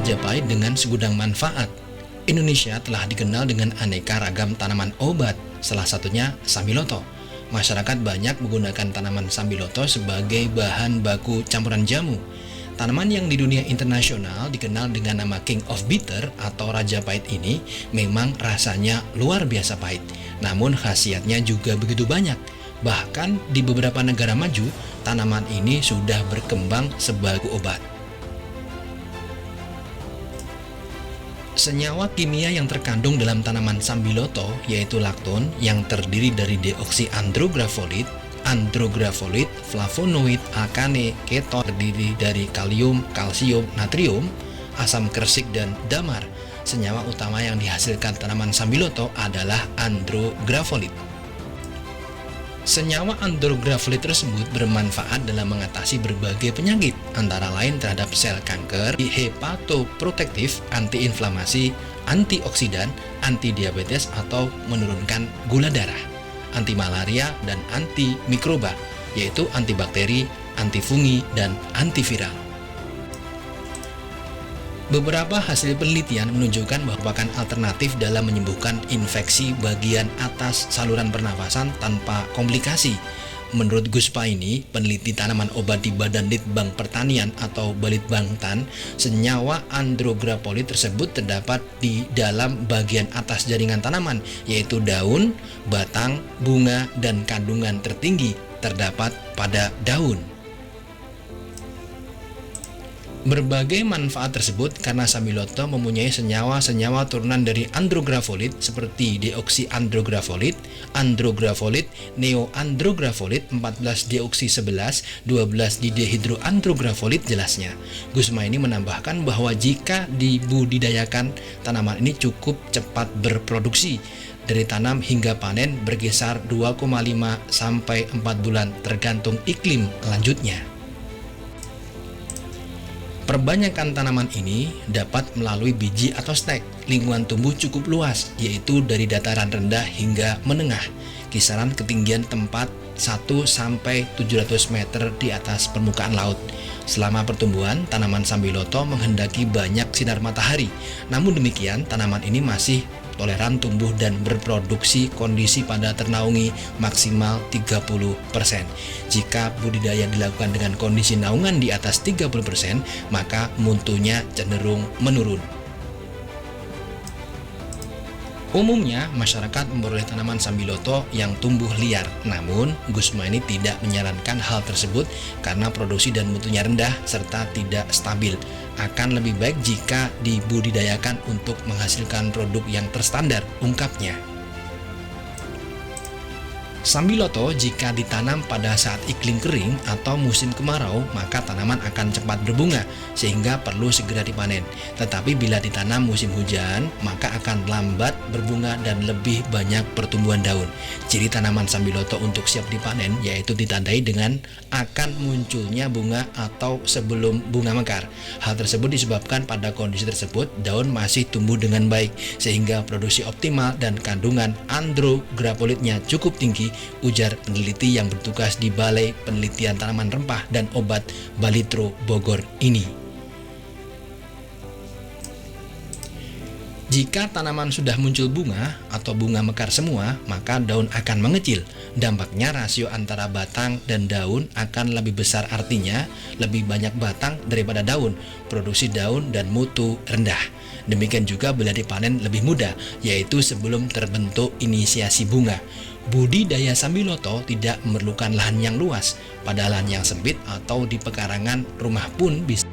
Majapahit dengan segudang manfaat. Indonesia telah dikenal dengan aneka ragam tanaman obat, salah satunya sambiloto. Masyarakat banyak menggunakan tanaman sambiloto sebagai bahan baku campuran jamu. Tanaman yang di dunia internasional dikenal dengan nama King of Bitter atau Raja Pahit ini memang rasanya luar biasa pahit, namun khasiatnya juga begitu banyak. Bahkan di beberapa negara maju, tanaman ini sudah berkembang sebagai obat. Senyawa kimia yang terkandung dalam tanaman sambiloto yaitu lakton yang terdiri dari deoksiandrografolit, andrografolit, flavonoid, akane, keton terdiri dari kalium, kalsium, natrium, asam kersik, dan damar. Senyawa utama yang dihasilkan tanaman sambiloto adalah andrografolit. Senyawa andrografolit tersebut bermanfaat dalam mengatasi berbagai penyakit, antara lain terhadap sel kanker, hepatoprotektif, antiinflamasi, antioksidan, antidiabetes atau menurunkan gula darah, anti malaria dan anti mikroba, yaitu antibakteri, antifungi, dan antiviral. Beberapa hasil penelitian menunjukkan bahwa merupakan alternatif dalam menyembuhkan infeksi bagian atas saluran pernafasan tanpa komplikasi. Menurut Gus Paini, peneliti tanaman obat di Badan Litbang Pertanian atau Balitbangtan, senyawa andrografolit tersebut terdapat di dalam bagian atas jaringan tanaman, yaitu daun, batang, bunga, dan kandungan tertinggi terdapat pada daun. Berbagai manfaat tersebut karena sambiloto mempunyai senyawa-senyawa turunan dari andrografolit seperti deoksiandrografolit, andrografolit, neoandrografolit, 14-deoksi-11, 12-didehidroandrografolit jelasnya. Gusma ini menambahkan bahwa jika dibudidayakan, tanaman ini cukup cepat berproduksi. Dari tanam hingga panen berkisar 2,5 sampai 4 bulan tergantung iklim lanjutnya. Perbanyakan tanaman ini dapat melalui biji atau stek. Lingkungan tumbuh cukup luas, yaitu dari dataran rendah hingga menengah. Kisaran ketinggian tempat 1-700 meter di atas permukaan laut. Selama pertumbuhan, tanaman sambiloto menghendaki banyak sinar matahari. Namun demikian, tanaman ini masih toleran tumbuh dan berproduksi kondisi pada ternaungi maksimal 30%. Jika budidaya dilakukan dengan kondisi naungan di atas 30%, maka mutunya cenderung menurun. Umumnya, masyarakat memperoleh tanaman sambiloto yang tumbuh liar. Namun, Gusma ini tidak menyarankan hal tersebut karena produksi dan mutunya rendah serta tidak stabil. Akan lebih baik jika dibudidayakan untuk menghasilkan produk yang terstandar, ungkapnya. Sambiloto jika ditanam pada saat iklim kering atau musim kemarau, maka tanaman akan cepat berbunga sehingga perlu segera dipanen. Tetapi bila ditanam musim hujan, maka akan lambat berbunga dan lebih banyak pertumbuhan daun. Ciri tanaman sambiloto untuk siap dipanen yaitu ditandai dengan akan munculnya bunga atau sebelum bunga mekar. Hal tersebut disebabkan pada kondisi tersebut daun masih tumbuh dengan baik sehingga produksi optimal dan kandungan andrografolitnya cukup tinggi, ujar peneliti yang bertugas di Balai Penelitian Tanaman Rempah dan Obat Balitro Bogor ini. Jika tanaman sudah muncul bunga atau bunga mekar semua, maka daun akan mengecil. Dampaknya rasio antara batang dan daun akan lebih besar, artinya lebih banyak batang daripada daun, produksi daun dan mutu rendah. Demikian juga bila dipanen lebih mudah, yaitu sebelum terbentuk inisiasi bunga. Budidaya sambiloto tidak memerlukan lahan yang luas. Pada lahan yang sempit atau di pekarangan rumah pun bisa